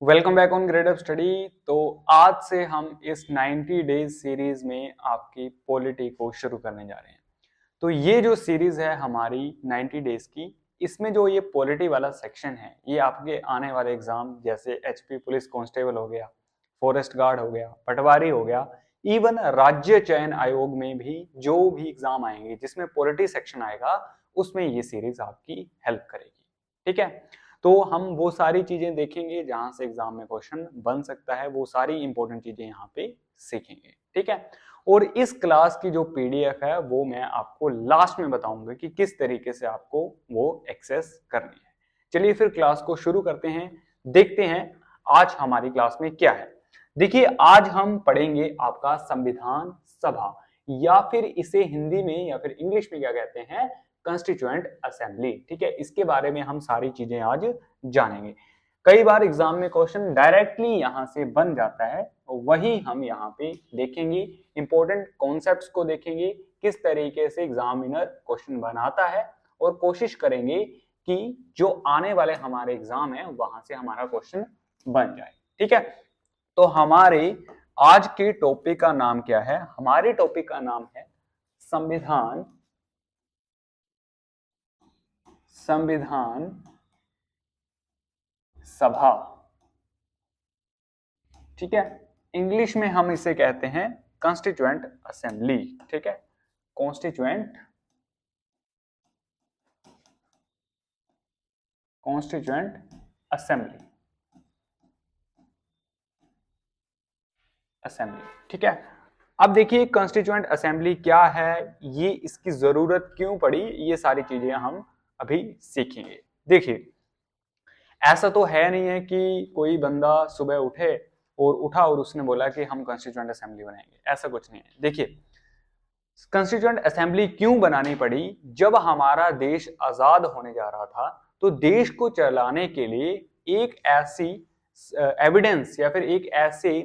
Welcome back on grade up study. तो आज से हम इस 90 डेज सीरीज में आपकी पॉलिटी को शुरू करने जा रहे हैं। तो ये जो सीरीज है हमारी 90 डेज की, इसमें जो ये पॉलिटी वाला सेक्शन है ये आपके आने वाले एग्जाम जैसे एचपी पुलिस कांस्टेबल हो गया, फॉरेस्ट गार्ड हो गया, पटवारी हो गया, इवन राज्य चयन आयोग में भी जो भी एग्जाम आएंगे जिसमें पॉलिटी सेक्शन आएगा उसमें ये सीरीज आपकी हेल्प करेगी। ठीक है, तो हम वो सारी चीजें देखेंगे जहां से एग्जाम में क्वेश्चन बन सकता है, वो सारी इंपॉर्टेंट चीजें यहाँ पे सीखेंगे। ठीक है, और इस क्लास की जो पीडीएफ है वो मैं आपको लास्ट में बताऊंगा कि किस तरीके से आपको वो एक्सेस करनी है। चलिए फिर क्लास को शुरू करते हैं, देखते हैं आज हमारी क्लास में क्या है। देखिए आज हम पढ़ेंगे आपका संविधान सभा, या फिर इसे हिंदी में या फिर इंग्लिश में क्या कहते हैं, कॉन्स्टिट्यूएंट असेंबली। ठीक है, इसके बारे में हम सारी चीजें आज जानेंगे। कई बार एग्जाम में क्वेश्चन डायरेक्टली यहां से बन जाता है, वही हम यहाँ पे देखेंगे, इंपॉर्टेंट कॉन्सेप्ट्स को देखेंगे, किस तरीके से एग्जामिनर क्वेश्चन बनाता है, और कोशिश करेंगे कि जो आने वाले हमारे एग्जाम है वहां से हमारा क्वेश्चन बन जाए। ठीक है, तो हमारे आज के टॉपिक का नाम क्या है? हमारे टॉपिक का नाम है संविधान संविधान सभा। ठीक है, इंग्लिश में हम इसे कहते हैं कॉन्स्टिट्यूएंट असेंबली। ठीक है, कॉन्स्टिट्यूएंट कॉन्स्टिट्यूएंट असेंबली असेंबली। ठीक है, अब देखिए कॉन्स्टिट्यूएंट असेंबली क्या है, ये इसकी जरूरत क्यों पड़ी, ये सारी चीजें हम अभी सीखेंगे। देखिए ऐसा तो है नहीं है कि कोई बंदा सुबह उठा और उसने बोला कि हम कॉन्स्टिट्यूएंट असेंबली बनाएंगे, ऐसा कुछ नहीं है। देखिए कॉन्स्टिट्यूएंट असेंबली क्यों बनानी पड़ी, जब हमारा देश आजाद होने जा रहा था तो देश को चलाने के लिए एक ऐसी एविडेंस या फिर एक ऐसे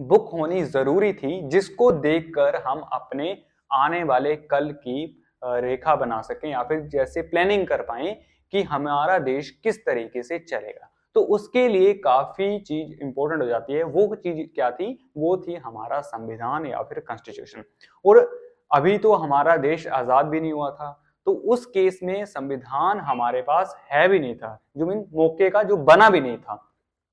बुक होनी जरूरी थी जिसको देखकर हम अपने आने वाले कल की रेखा बना सकें, या फिर जैसे प्लानिंग कर पाए कि हमारा देश किस तरीके से चलेगा। तो उसके लिए काफी चीज इंपॉर्टेंट हो जाती है। वो चीज क्या थी? वो थी हमारा संविधान या फिर कॉन्स्टिट्यूशन। और अभी तो हमारा देश आजाद भी नहीं हुआ था, तो उस केस में संविधान हमारे पास है भी नहीं था, जो मीन मौके का जो बना भी नहीं था।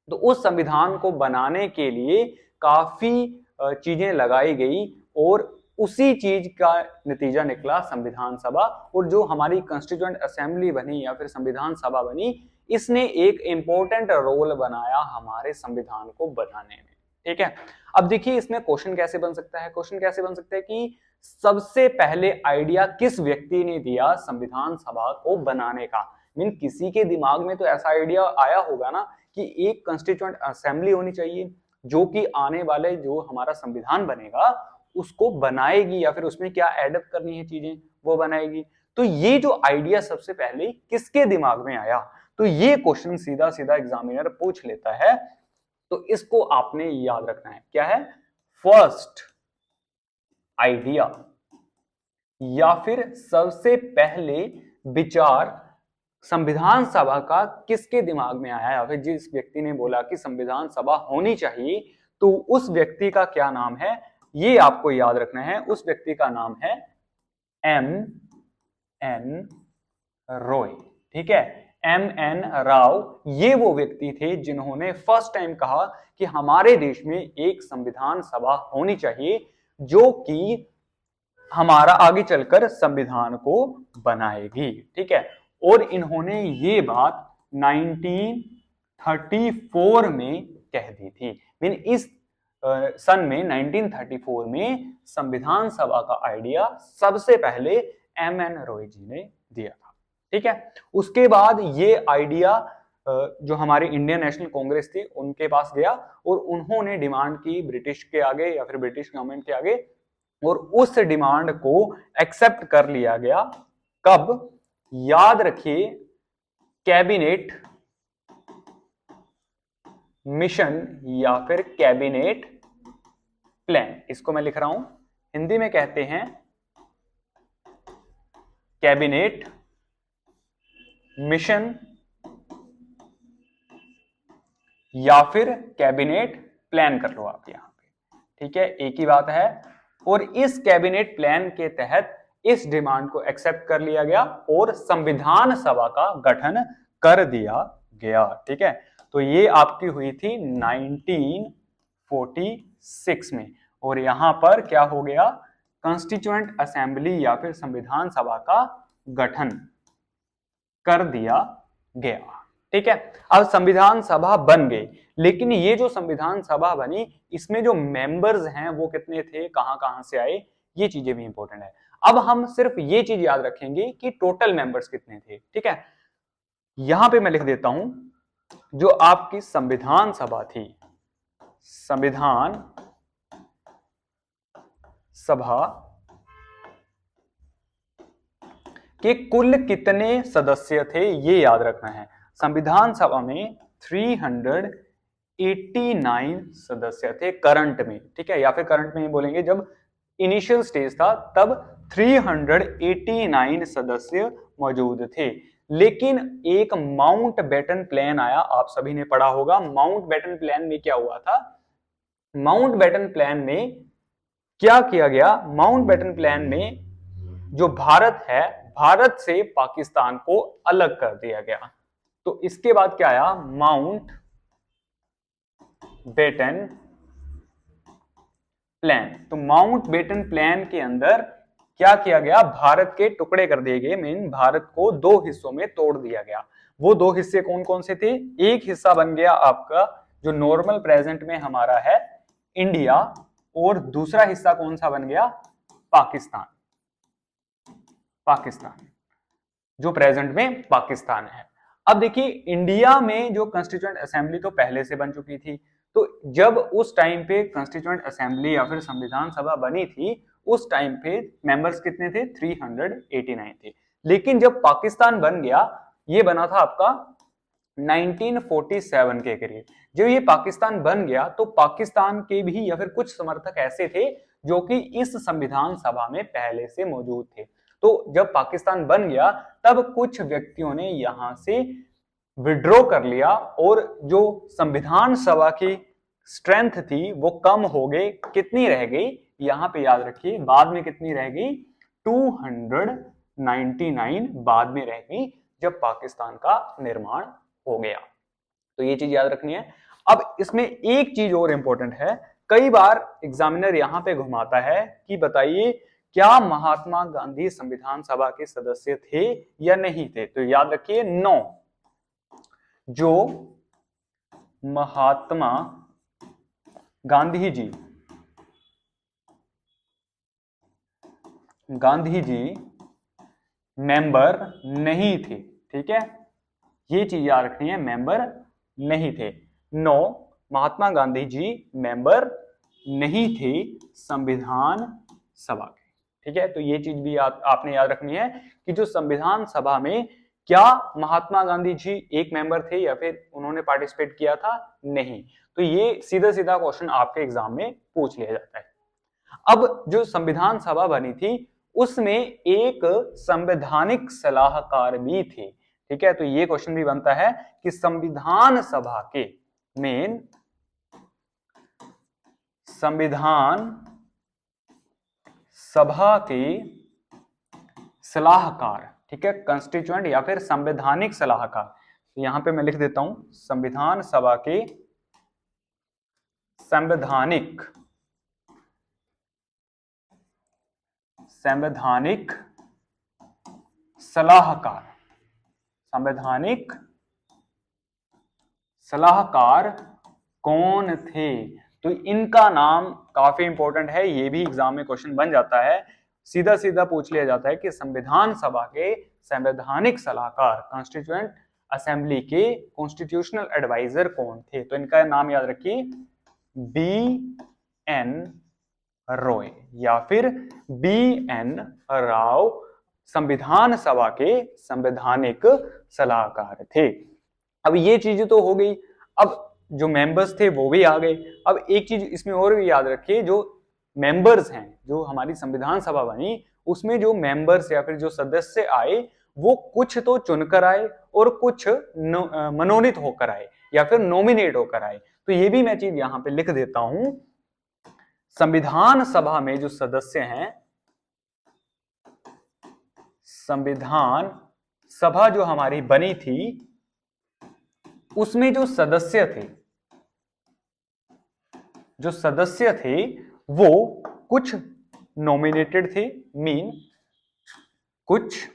तो उस संविधान को बनाने के लिए काफी चीजें लगाई गई, और उसी चीज का नतीजा निकला संविधान सभा। और जो हमारी कॉन्स्टिट्यूएंट असेंबली बनी या फिर संविधान सभा बनी, इसने एक इंपॉर्टेंट रोल बनाया हमारे संविधान को बनाने में। ठीक है, अब देखिए इसमें क्वेश्चन कैसे बन सकता है, क्वेश्चन कैसे बन सकता है कि सबसे पहले आइडिया किस व्यक्ति ने दिया संविधान सभा को बनाने का। मीन किसी के दिमाग में तो ऐसा आइडिया आया होगा ना कि एक कॉन्स्टिट्यूएंट असेंबली होनी चाहिए जो कि आने वाले जो हमारा संविधान बनेगा उसको बनाएगी, या फिर उसमें क्या एडअप करनी है चीजें वो बनाएगी। तो ये जो आइडिया सबसे पहले किसके दिमाग में आया, तो ये क्वेश्चन सीधा सीधा एग्जामिनर पूछ लेता है। तो इसको आपने याद रखना है, क्या है? फर्स्ट आइडिया, या फिर सबसे पहले विचार संविधान सभा का किसके दिमाग में आया, या फिर जिस व्यक्ति ने बोला कि संविधान सभा होनी चाहिए, तो उस व्यक्ति का क्या नाम है, ये आपको याद रखना है। उस व्यक्ति का नाम है एम एन रॉय। ठीक है, एम एन राव, ये वो व्यक्ति थे जिन्होंने फर्स्ट टाइम कहा कि हमारे देश में एक संविधान सभा होनी चाहिए जो कि हमारा आगे चलकर संविधान को बनाएगी। ठीक है, और इन्होंने ये बात 1934 में कह दी थी। मीन इस सन में 1934 में संविधान सभा का आइडिया सबसे पहले एम एन रॉय जी ने दिया था। ठीक है, उसके बाद ये आइडिया जो हमारी इंडियन नेशनल कांग्रेस थी उनके पास गया, और उन्होंने डिमांड की ब्रिटिश के आगे या फिर ब्रिटिश गवर्नमेंट के आगे, और उस डिमांड को एक्सेप्ट कर लिया गया। कब? याद रखिए, कैबिनेट मिशन या फिर कैबिनेट प्लान, इसको मैं लिख रहा हूं, हिंदी में कहते हैं कैबिनेट मिशन या फिर कैबिनेट प्लान कर लो आप यहाँ पे, ठीक है, एक ही बात है। और इस कैबिनेट प्लान के तहत इस डिमांड को एक्सेप्ट कर लिया गया और संविधान सभा का गठन कर दिया गया, ठीक है। तो ये आपकी हुई थी 1946 में, और यहां पर क्या हो गया, कॉन्स्टिट्यूएंट असेंबली या फिर संविधान सभा का गठन कर दिया गया, ठीक है। अब संविधान सभा बन गई, लेकिन ये जो संविधान सभा बनी इसमें जो मेंबर्स हैं वो कितने थे, कहां कहां से आए, ये चीजें भी इंपॉर्टेंट है। अब हम सिर्फ ये चीज याद रखेंगे कि टोटल मेंबर्स कितने थे, ठीक है। यहां पे मैं लिख देता हूं, जो आपकी संविधान सभा थी, संविधान सभा के कुल कितने सदस्य थे ये याद रखना है। संविधान सभा में 389 सदस्य थे करंट में, ठीक है, या फिर करंट में बोलेंगे जब इनिशियल स्टेज था तब 389 सदस्य मौजूद थे। लेकिन एक माउंट बेटन प्लान आया, आप सभी ने पढ़ा होगा। माउंट बेटन प्लान में क्या हुआ था, माउंट बेटन प्लान में क्या किया गया, माउंट बेटन प्लान में जो भारत है, भारत से पाकिस्तान को अलग कर दिया गया। तो इसके बाद क्या आया, माउंट बेटन प्लान। तो माउंट बेटन प्लान के अंदर क्या किया गया, भारत के टुकड़े कर दिए गए, मीन भारत को दो हिस्सों में तोड़ दिया गया। वो दो हिस्से कौन कौन से थे, एक हिस्सा बन गया आपका जो नॉर्मल प्रेजेंट में हमारा है इंडिया, और दूसरा हिस्सा कौन सा बन गया, पाकिस्तान, पाकिस्तान जो प्रेजेंट में पाकिस्तान है। अब देखिए इंडिया में जो कॉन्स्टिट्यूएंट असेंबली तो पहले से बन चुकी थी, तो जब उस टाइम पे कॉन्स्टिट्यूएंट असेंबली या फिर संविधान सभा बनी थी उस टाइम पे मेंबर्स कितने थे, 389 थे। लेकिन जब पाकिस्तान बन गया, ये बना था आपका 1947 के करीब, जब ये पाकिस्तान बन गया तो पाकिस्तान के भी या फिर कुछ समर्थक ऐसे थे जो कि इस संविधान सभा में पहले से मौजूद थे। तो जब पाकिस्तान बन गया तब कुछ व्यक्तियों ने यहां से विड्रॉ कर लिया, और जो संविधान सभा की स्ट्रेंथ थी वो कम हो गई, कितनी रह गई, यहां पे याद रखिए, बाद में कितनी रह गई, 299 बाद में रह गई जब पाकिस्तान का निर्माण हो गया। तो ये चीज याद रखनी है। अब इसमें एक चीज और इंपॉर्टेंट है, कई बार एग्जामिनर यहां पे घुमाता है कि बताइए क्या महात्मा गांधी संविधान सभा के सदस्य थे या नहीं थे। तो याद रखिए नो, जो महात्मा गांधी जी मेंबर नहीं थे, ठीक है, ये चीज याद रखनी है, मेंबर नहीं थे। नो, महात्मा गांधी जी मेंबर नहीं थे संविधान सभा के, ठीक है। तो ये चीज भी आपने याद रखनी है कि जो संविधान सभा में क्या महात्मा गांधी जी एक मेंबर थे या फिर उन्होंने पार्टिसिपेट किया था, नहीं। तो ये सीधा सीधा क्वेश्चन आपके एग्जाम में पूछ लिया जाता है। अब जो संविधान सभा बनी थी उसमें एक संवैधानिक सलाहकार भी थे, ठीक है। तो ये क्वेश्चन भी बनता है कि संविधान सभा के मेन संविधान सभा के सलाहकार, ठीक है, कॉन्स्टिट्यूएंट या फिर संवैधानिक सलाहकार। तो यहां पे मैं लिख देता हूं संविधान सभा के संवैधानिक सलाहकार, संवैधानिक सलाहकार कौन थे। तो इनका नाम काफी इंपॉर्टेंट है, ये भी एग्जाम में क्वेश्चन बन जाता है, सीधा सीधा पूछ लिया जाता है कि संविधान सभा के संवैधानिक सलाहकार, कॉन्स्टिट्यूएंट असेंबली के कॉन्स्टिट्यूशनल एडवाइजर कौन थे। तो इनका नाम याद रखिए, B.N. रॉय या फिर B.N. राव संविधान सभा के संवैधानिक सलाहकार थे। अब ये चीजें तो हो गई, अब जो मेंबर्स थे वो भी आ गए। अब एक चीज इसमें और भी याद रखिए, जो मेंबर्स हैं, जो हमारी संविधान सभा बनी उसमें जो मेंबर्स या फिर जो सदस्य आए वो कुछ तो चुनकर आए और कुछ मनोनीत होकर आए, या फिर नॉमिनेट होकर आए। तो ये भी मैं चीज यहां पे लिख देता हूं, संविधान सभा में जो सदस्य हैं, संविधान सभा जो हमारी बनी थी उसमें जो सदस्य थे वो कुछ नॉमिनेटेड थे, मीन कुछ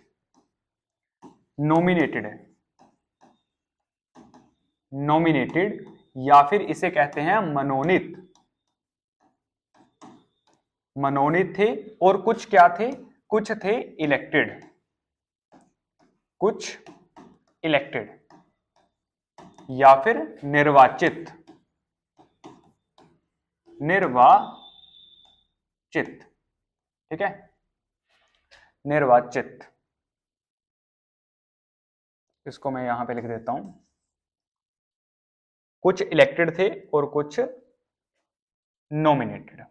नॉमिनेटेड या फिर इसे कहते हैं मनोनीत थे, और कुछ क्या थे, कुछ थे इलेक्टेड, या फिर निर्वाचित, ठीक है, निर्वाचित। इसको मैं यहां पे लिख देता हूं, कुछ इलेक्टेड थे और कुछ नॉमिनेटेड,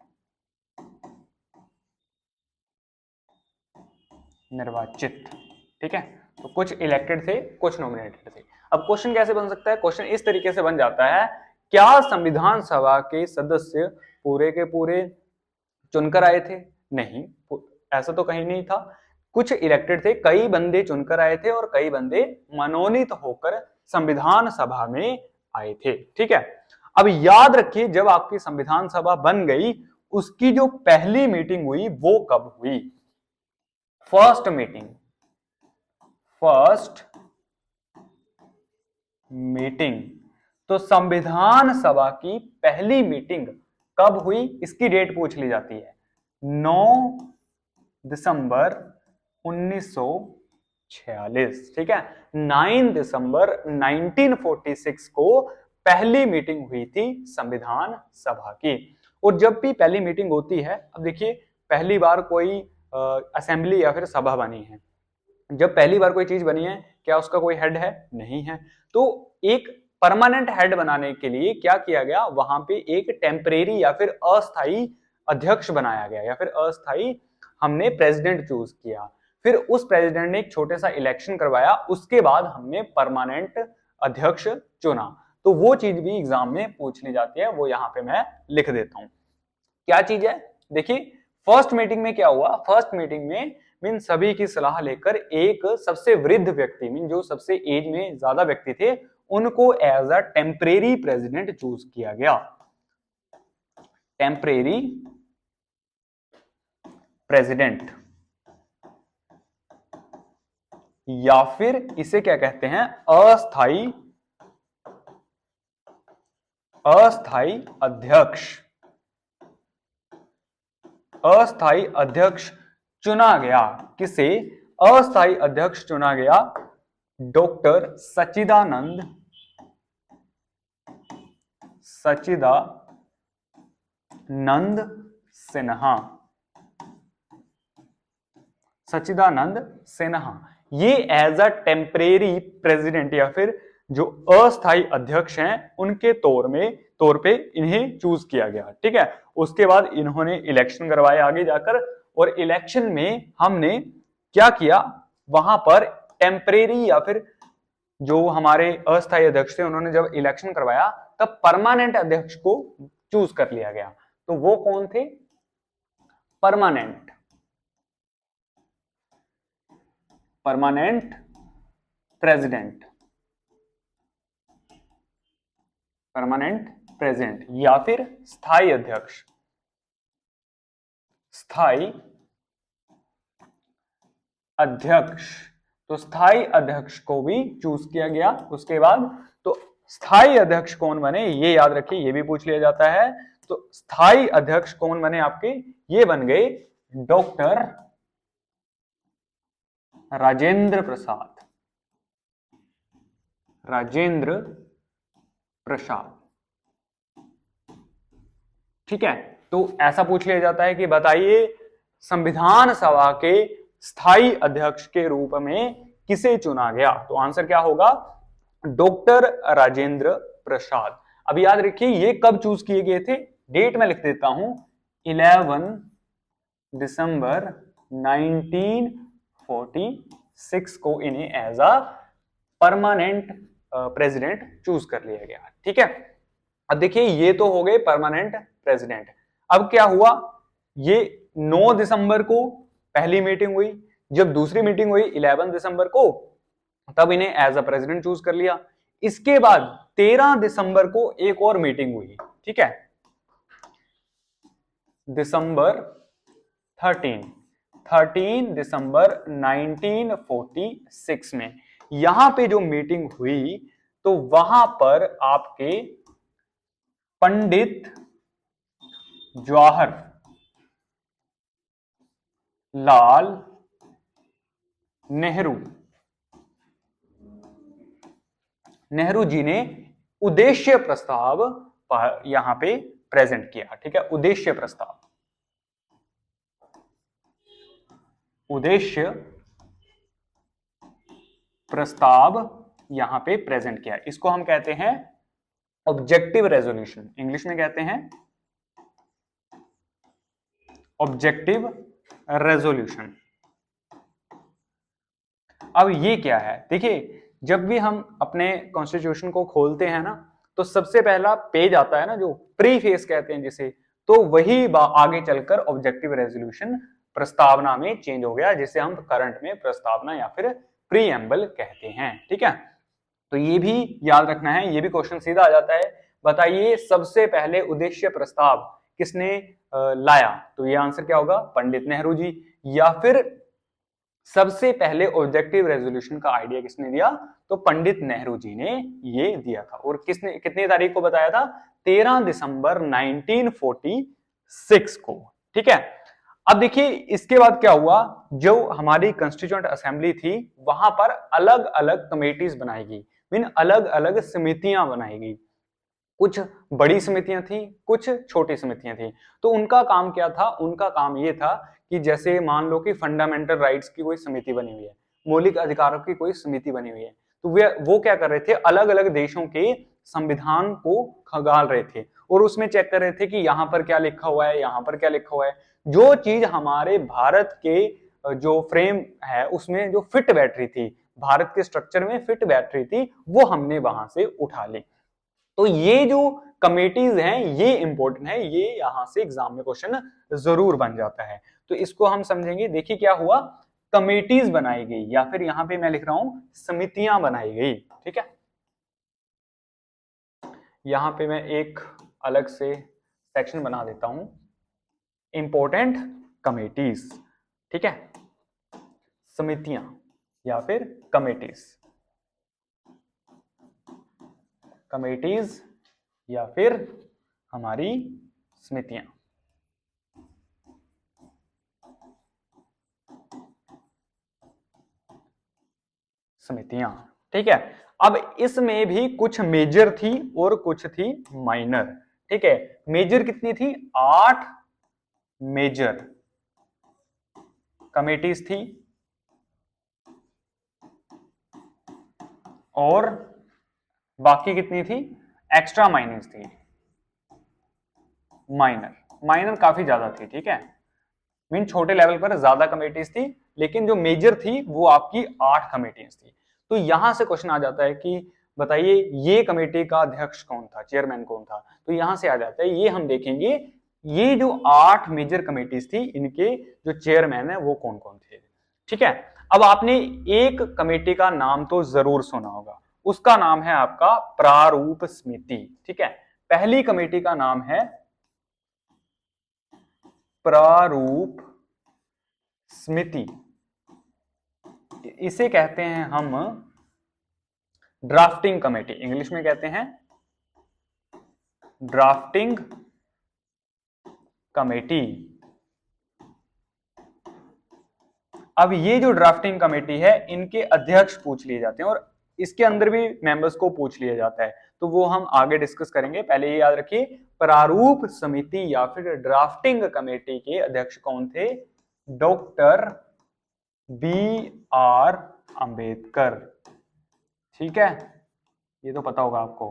निर्वाचित, ठीक है। तो कुछ इलेक्टेड थे, कुछ नॉमिनेटेड थे। अब क्वेश्चन कैसे बन सकता है, क्वेश्चन इस तरीके से बन जाता है, क्या संविधान सभा के सदस्य पूरे के पूरे चुनकर आए थे? नहीं, ऐसा तो कहीं नहीं था। कुछ इलेक्टेड थे, कई बंदे चुनकर आए थे और कई बंदे मनोनीत होकर संविधान सभा में आए थे, ठीक है। अब याद रखिए, जब आपकी संविधान सभा बन गई, उसकी जो पहली मीटिंग हुई वो कब हुई? First meeting. तो संविधान सभा की पहली मीटिंग कब हुई, इसकी डेट पूछ ली जाती है। 9 दिसंबर 1946, ठीक है। 9 दिसंबर 1946 को पहली मीटिंग हुई थी संविधान सभा की। और जब भी पहली मीटिंग होती है, अब देखिए पहली बार कोई असेंबली या फिर सभा बनी है, जब पहली बार कोई चीज बनी है, क्या उसका कोई हेड है? नहीं है। तो एक परमानेंट हेड बनाने के लिए क्या किया गया, वहां पे एक टेम्परेरी या फिर अस्थाई अध्यक्ष बनाया गया, या फिर अस्थाई हमने प्रेसिडेंट चूज किया। फिर उस प्रेसिडेंट ने एक छोटे सा इलेक्शन करवाया, उसके बाद हमने परमानेंट अध्यक्ष चुना। तो वो चीज भी एग्जाम में पूछ ली जाती है, वो यहां पे मैं लिख देता हूं। क्या चीज है, देखिए फर्स्ट मीटिंग में क्या हुआ, फर्स्ट मीटिंग में मीन सभी की सलाह लेकर एक सबसे वृद्ध व्यक्ति, मीन जो सबसे एज में ज्यादा व्यक्ति थे, उनको as a temporary president choose किया गया। टेम्परेरी प्रेसिडेंट, या फिर इसे क्या कहते हैं, अस्थाई अध्यक्ष। अस्थाई अध्यक्ष चुना गया, किसे? अस्थाई अध्यक्ष चुना गया डॉक्टर सच्चिदानंद सिन्हा। सच्चिदानंद सिन्हा ये एज अ टेम्परेरी प्रेसिडेंट या फिर जो अस्थाई अध्यक्ष हैं उनके तौर पे इन्हें चूज किया गया, ठीक है। उसके बाद इन्होंने इलेक्शन करवाए आगे जाकर, और इलेक्शन में हमने क्या किया, वहां पर टेम्परेरी या फिर जो हमारे अस्थाई अध्यक्ष थे, उन्होंने जब इलेक्शन करवाया तब परमानेंट अध्यक्ष को चूज कर लिया गया। तो वो कौन थे? परमानेंट प्रेसिडेंट, या फिर स्थायी अध्यक्ष, तो स्थायी अध्यक्ष को भी चूज किया गया। उसके बाद तो स्थायी अध्यक्ष कौन बने, ये याद रखिए, ये भी पूछ लिया जाता है। तो स्थायी अध्यक्ष कौन बने आपके, ये बन गए डॉक्टर राजेंद्र प्रसाद, ठीक है। तो ऐसा पूछ लिया जाता है कि बताइए संविधान सभा के स्थायी अध्यक्ष के रूप में किसे चुना गया? तो आंसर क्या होगा? डॉक्टर राजेंद्र प्रसाद। अब याद रखिए ये कब चूज किए गए थे, डेट मैं लिख देता हूं, 11 दिसंबर 1946 को इन्हें as a permanent president choose कर लिया गया। ठीक है, अब देखिए ये तो हो गए परमानेंट प्रेसिडेंट। अब क्या हुआ, ये 9 दिसंबर को पहली मीटिंग हुई, जब दूसरी मीटिंग हुई 11 दिसंबर को, तब इन्हें एज अ प्रेसिडेंट चूज कर लिया। इसके बाद 13 दिसंबर को एक और मीटिंग हुई। ठीक है, दिसंबर 13 दिसंबर 1946 में यहां पे जो मीटिंग हुई, तो वहां पर आपके पंडित जवाहर लाल नेहरू जी ने उद्देश्य प्रस्ताव यहां पे प्रेजेंट किया। ठीक है, उद्देश्य प्रस्ताव यहां पे प्रेजेंट किया। इसको हम कहते हैं ऑब्जेक्टिव रेजोल्यूशन, इंग्लिश में कहते हैं ऑब्जेक्टिव रेजोल्यूशन। अब ये क्या है, देखिए जब भी हम अपने कॉन्स्टिट्यूशन को खोलते हैं ना, तो सबसे पहला पेज आता है ना, जो प्री फेस कहते हैं जिसे, तो वही आगे चलकर ऑब्जेक्टिव रेजोल्यूशन प्रस्तावना में चेंज हो गया, जिसे हम करंट में प्रस्तावना या फिर प्रीएम्बल कहते हैं। ठीक है, तो ये भी याद रखना है, ये भी क्वेश्चन सीधा आ जाता है। बताइए सबसे पहले उद्देश्य प्रस्ताव किसने लाया, तो ये आंसर क्या होगा, पंडित नेहरू जी। या फिर सबसे पहले ऑब्जेक्टिव रेजोल्यूशन का आइडिया किसने दिया, तो पंडित नेहरू जी ने ये दिया था। और किसने, कितनी तारीख को बताया था, 13 दिसंबर 1946 को। ठीक है, अब देखिए इसके बाद क्या हुआ, जो हमारी कॉन्स्टिट्यूएंट असेंबली थी वहां पर अलग अलग कमेटीज बनाई गई, मीन अलग अलग समितियां बनाई गई। कुछ बड़ी समितियां थी, कुछ छोटी समितियां थी। तो उनका काम क्या था, उनका काम ये था कि जैसे मान लो कि फंडामेंटल राइट्स की कोई समिति बनी हुई है, मौलिक अधिकारों की कोई समिति बनी हुई है, तो वो क्या कर रहे थे, अलग अलग देशों के संविधान को खंगाल रहे थे और उसमें चेक कर रहे थे कि यहाँ पर क्या लिखा हुआ है, यहाँ पर क्या लिखा हुआ है। जो चीज हमारे भारत के जो फ्रेम है उसमें जो फिट बैठ रही थी, भारत के स्ट्रक्चर में फिट बैठ रही थी, वो हमने वहां से उठा ली। तो ये जो कमेटीज हैं ये इंपॉर्टेंट है, ये यहां से एग्जाम में क्वेश्चन जरूर बन जाता है। तो इसको हम समझेंगे। देखिए क्या हुआ, कमेटीज बनाई गई, या फिर यहां पे मैं लिख रहा हूं समितियां बनाई गई। ठीक है, यहां पे मैं एक अलग से सेक्शन बना देता हूं, इंपॉर्टेंट कमेटीज। ठीक है, समितियां या फिर कमेटीज या फिर हमारी समितियां। ठीक है, अब इसमें भी कुछ मेजर थी और कुछ थी माइनर। ठीक है, मेजर कितनी थी, 8 मेजर कमेटीज थी और बाकी कितनी थी, एक्स्ट्रा माइनस थी, माइनर काफी ज्यादा थी। ठीक है, मीन छोटे लेवल पर ज्यादा कमेटीज थी, लेकिन जो मेजर थी वो आपकी 8 कमेटीज थी। तो यहां से क्वेश्चन आ जाता है कि बताइए ये कमेटी का अध्यक्ष कौन था, चेयरमैन कौन था। तो यहां से आ जाता है, ये हम देखेंगे, ये जो 8 मेजर कमेटीज थी इनके जो चेयरमैन है वो कौन कौन थे। ठीक है, अब आपने एक कमेटी का नाम तो जरूर सुना होगा, उसका नाम है आपका प्रारूप समिति। ठीक है, पहली कमेटी का नाम है प्रारूप समिति, इसे कहते हैं हम ड्राफ्टिंग कमेटी, इंग्लिश में कहते हैं ड्राफ्टिंग कमेटी। अब ये जो ड्राफ्टिंग कमेटी है इनके अध्यक्ष पूछ लिए जाते हैं और इसके अंदर भी मेंबर्स को पूछ लिया जाता है, तो वो हम आगे डिस्कस करेंगे। पहले ये याद रखिए, प्रारूप समिति या फिर ड्राफ्टिंग कमेटी के अध्यक्ष कौन थे, डॉक्टर B.R. अंबेडकर। ठीक है, ये तो पता होगा आपको,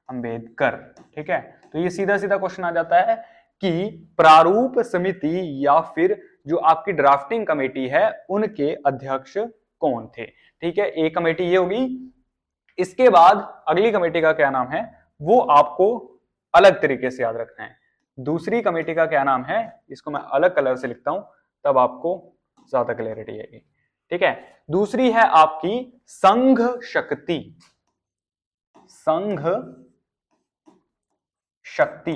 अंबेडकर। ठीक है, तो ये सीधा सीधा क्वेश्चन आ जाता है कि प्रारूप समिति या फिर जो आपकी ड्राफ्टिंग कमेटी है उनके अध्यक्ष कौन थे। ठीक है, एक कमेटी ये होगी इसके बाद अगली कमेटी का क्या नाम है वो आपको अलग तरीके से याद रखना है। दूसरी कमेटी का क्या नाम है, इसको मैं अलग कलर से लिखता हूं तब आपको ज्यादा क्लैरिटी आएगी। ठीक है, दूसरी है आपकी संघ शक्ति। संघ शक्ति,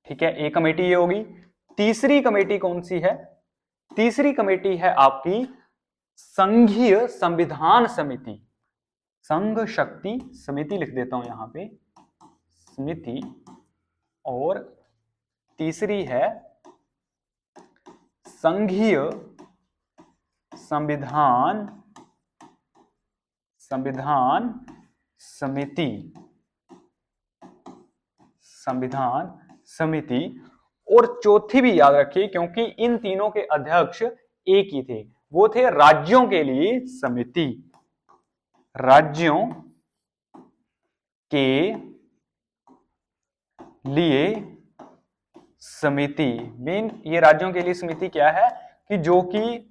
ठीक है, एक कमेटी ये होगी। तीसरी कमेटी कौन सी है, तीसरी कमेटी है आपकी संघीय संविधान समिति। संघ शक्ति समिति लिख देता हूं यहां पे, समिति, और तीसरी है संघीय संविधान संविधान समिति, संविधान समिति। और चौथी भी याद रखिए क्योंकि इन तीनों के अध्यक्ष एक ही थे, वो थे राज्यों के लिए समिति। राज्यों के लिए समिति, मेन ये राज्यों के लिए समिति क्या है कि जो कि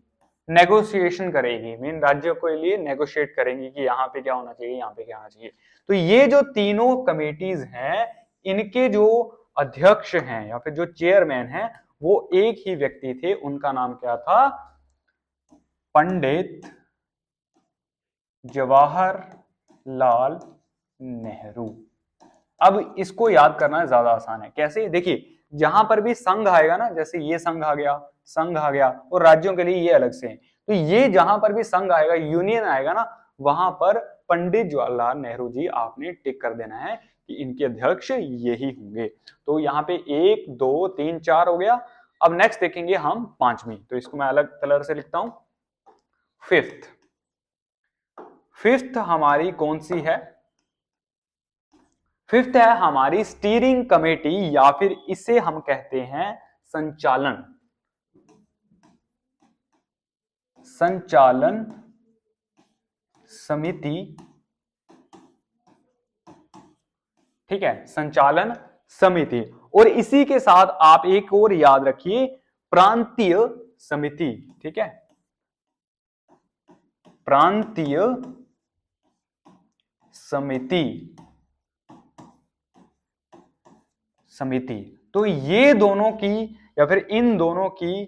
नेगोशिएशन करेगी, मेन राज्यों के लिए नेगोशिएट करेंगी कि यहाँ पे क्या होना चाहिए, यहाँ पे क्या होना चाहिए। तो ये जो तीनों कमेटीज हैं इनके जो अध्यक्ष हैं या फिर जो चेयरमैन हैं वो एक ही व्यक्ति थे, उनका नाम क्या था, पंडित जवाहरलाल नेहरू। अब इसको याद करना ज्यादा आसान है, कैसे, देखिए जहां पर भी संघ आएगा ना, जैसे ये संघ आ गया, संघ आ गया, और राज्यों के लिए ये अलग से है, तो ये जहां पर भी संघ आएगा, यूनियन आएगा ना, वहां पर पंडित जवाहरलाल नेहरू जी आपने टिक कर देना है कि इनके अध्यक्ष यही होंगे। तो यहाँ पे 1 2 3 4 हो गया। अब नेक्स्ट देखेंगे हम पांचवी, तो इसको मैं अलग कलर से लिखता हूं, फिफ्थ। फिफ्थ हमारी कौन सी है, फिफ्थ है हमारी स्टीयरिंग कमेटी या फिर इसे हम कहते हैं संचालन, संचालन समिति। ठीक है, संचालन समिति। और इसी के साथ आप एक और याद रखिए, प्रांतीय समिति। ठीक है, प्रांतीय समिति, समिति। तो ये दोनों की या फिर इन दोनों की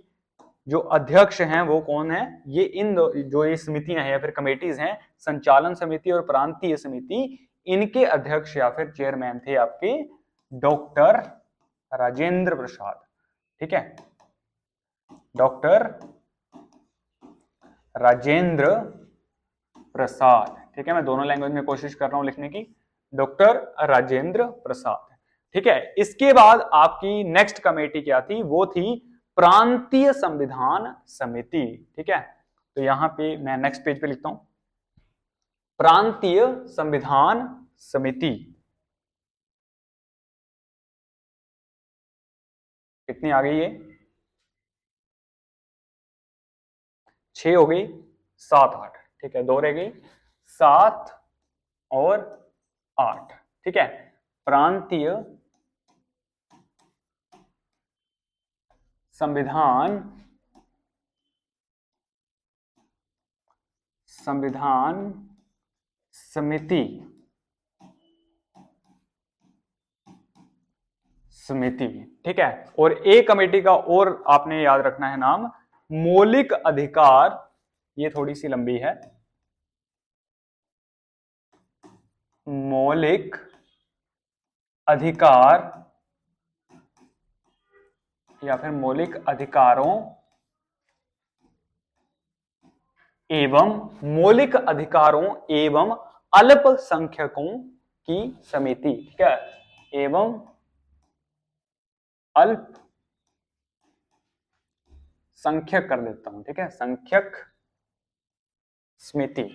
जो अध्यक्ष हैं वो कौन है, ये इन जो ये समितियां हैं या फिर कमेटीज हैं, संचालन समिति और प्रांतीय समिति, इनके अध्यक्ष या फिर चेयरमैन थे आपके डॉक्टर राजेंद्र प्रसाद। ठीक है, डॉक्टर राजेंद्र प्रसाद। ठीक है, मैं दोनों लैंग्वेज में कोशिश कर रहा हूं लिखने की, डॉक्टर राजेंद्र प्रसाद। ठीक है, इसके बाद आपकी नेक्स्ट कमेटी क्या थी, वो थी प्रांतीय संविधान समिति। ठीक है, तो यहां पे मैं नेक्स्ट पेज पे लिखता हूं, प्रांतीय संविधान समिति। कितनी आ गई ये, 6 हो गई, 7 8। ठीक है, 2 रह गई, 7 और 8। ठीक है, प्रांतीय संविधान समिति, समिति। ठीक है, और एक कमेटी का और आपने याद रखना है नाम, मौलिक अधिकार। ये थोड़ी सी लंबी है, मौलिक अधिकार या फिर मौलिक अधिकारों एवं मौलिक अधिकारों एवं अल्पसंख्यकों की समिति। ठीक है, एवं अल्प संख्यक कर देता हूं। ठीक है, संख्यक समिति,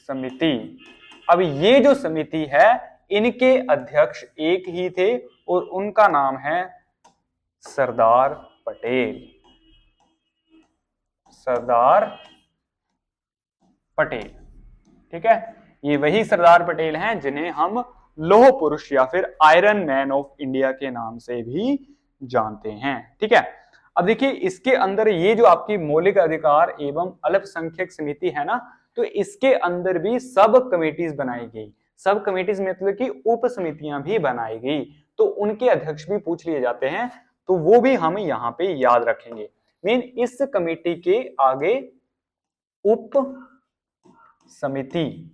समिति। अब ये जो समिति है इनके अध्यक्ष एक ही थे और उनका नाम है सरदार पटेल, सरदार पटेल। ठीक है, ये वही सरदार पटेल हैं जिन्हें हम लौह पुरुष या फिर आयरन मैन ऑफ इंडिया के नाम से भी जानते हैं। ठीक है, अब देखिए इसके अंदर ये जो आपकी मौलिक अधिकार एवं अल्पसंख्यक समिति है ना, तो इसके अंदर भी सब कमेटीज बनाई गई। सब कमेटीज मतलब कि उप समितियां भी बनाई गई, तो उनके अध्यक्ष भी पूछ लिए जाते हैं, तो वो भी हम यहाँ पे याद रखेंगे। मेन इस कमेटी के आगे उप समिति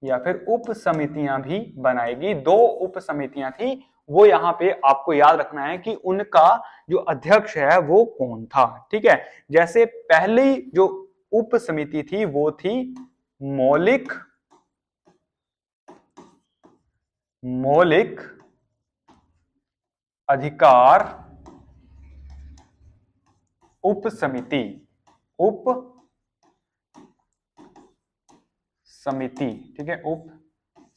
या फिर उप समितियां भी बनाएगी। 2 उप समितियां थी, वो यहां पे आपको याद रखना है कि उनका जो अध्यक्ष है वो कौन था। ठीक है, जैसे पहली जो उप समिति थी वो थी मौलिक अधिकार उप समिति, उप समिति। ठीक है, उप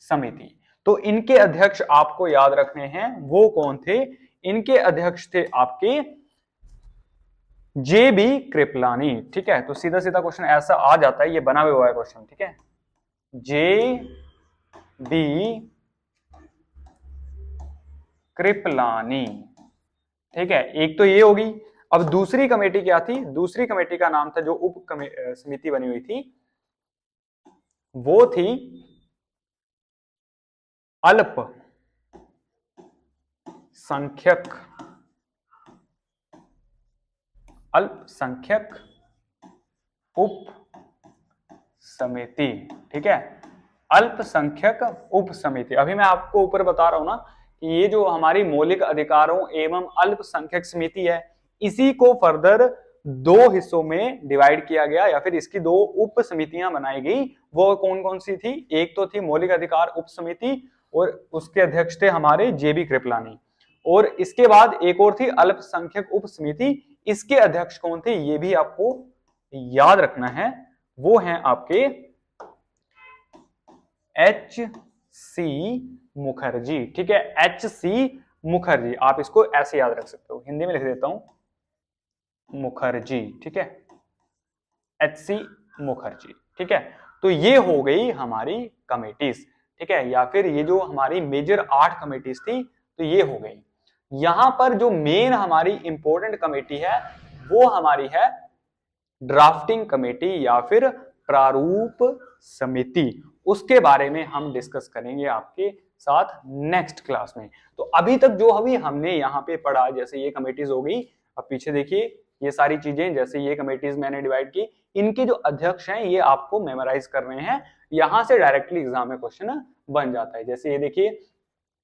समिति। तो इनके अध्यक्ष आपको याद रखने हैं, वो कौन थे? इनके अध्यक्ष थे आपके जे बी कृपलानी। ठीक है, तो सीधा सीधा क्वेश्चन ऐसा आ जाता है, ये बना हुआ है क्वेश्चन। ठीक है, जे बी कृपलानी। ठीक है, एक तो ये होगी। अब दूसरी कमेटी क्या थी? दूसरी कमेटी का नाम था, जो उप समिति बनी हुई थी, वो थी अल्पसंख्यक उप समिति। ठीक है, अल्पसंख्यक उप समिति। अभी मैं आपको ऊपर बता रहा हूं ना कि ये जो हमारी मौलिक अधिकारों एवं अल्पसंख्यक समिति है, इसी को फर्दर 2 हिस्सों में डिवाइड किया गया, या फिर इसकी 2 उप समितियां बनाई गई। वो कौन कौन सी थी? एक तो थी मौलिक अधिकार उप समिति, और उसके अध्यक्ष थे हमारे जे बी कृपलानी, और इसके बाद एक और थी अल्पसंख्यक उप समिति। इसके अध्यक्ष कौन थे ये भी आपको याद रखना है, वो हैं आपके एच सी मुखर्जी। ठीक है, एच सी मुखर्जी, आप इसको ऐसे याद रख सकते हो, हिंदी में लिख देता हूं मुखर्जी। ठीक है, एच सी मुखर्जी। ठीक है, तो ये हो गई हमारी कमेटीज। ठीक है, या फिर ये जो हमारी मेजर 8 कमेटीज थी, तो ये हो गई। यहां पर जो मेन हमारी इंपॉर्टेंट कमेटी है, वो हमारी है ड्राफ्टिंग कमेटी या फिर प्रारूप समिति। उसके बारे में हम डिस्कस करेंगे आपके साथ नेक्स्ट क्लास में। तो अभी तक जो अभी हमने यहाँ पे पढ़ा, जैसे ये कमेटीज हो गई, अब पीछे देखिए ये सारी चीजें, जैसे ये कमेटीज मैंने डिवाइड की, इनके जो अध्यक्ष हैं ये आपको मेमोराइज करने हैं, यहां से डायरेक्टली एग्जाम में क्वेश्चन बन जाता है। जैसे ये देखिए,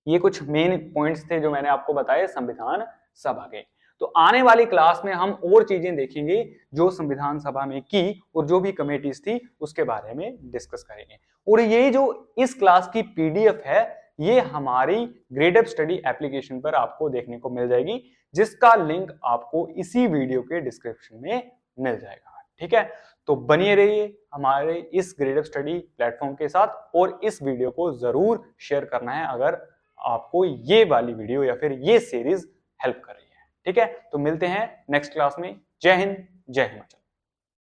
ये कुछ मेन पॉइंट्स थे जो मैंने आपको बताए संविधान सभा के। तो आने वाली क्लास में हम और चीजें देखेंगे जो संविधान सभा में की, और जो भी कमेटीज थी उसके बारे में डिस्कस करेंगे। और ये जो इस क्लास की पीडीएफ है, ये हमारी ग्रेडअप स्टडी एप्लीकेशन पर आपको देखने को मिल जाएगी, जिसका लिंक आपको इसी वीडियो के डिस्क्रिप्शन में मिल जाएगा। ठीक है, तो बनिए रहिए हमारे इस ग्रेडअप स्टडी प्लेटफॉर्म के साथ, और इस वीडियो को जरूर शेयर करना है अगर आपको ये वाली वीडियो या फिर ये सीरीज हेल्प कर रही है। ठीक है, तो मिलते हैं नेक्स्ट क्लास में। जय हिंद, जय हिमाचल।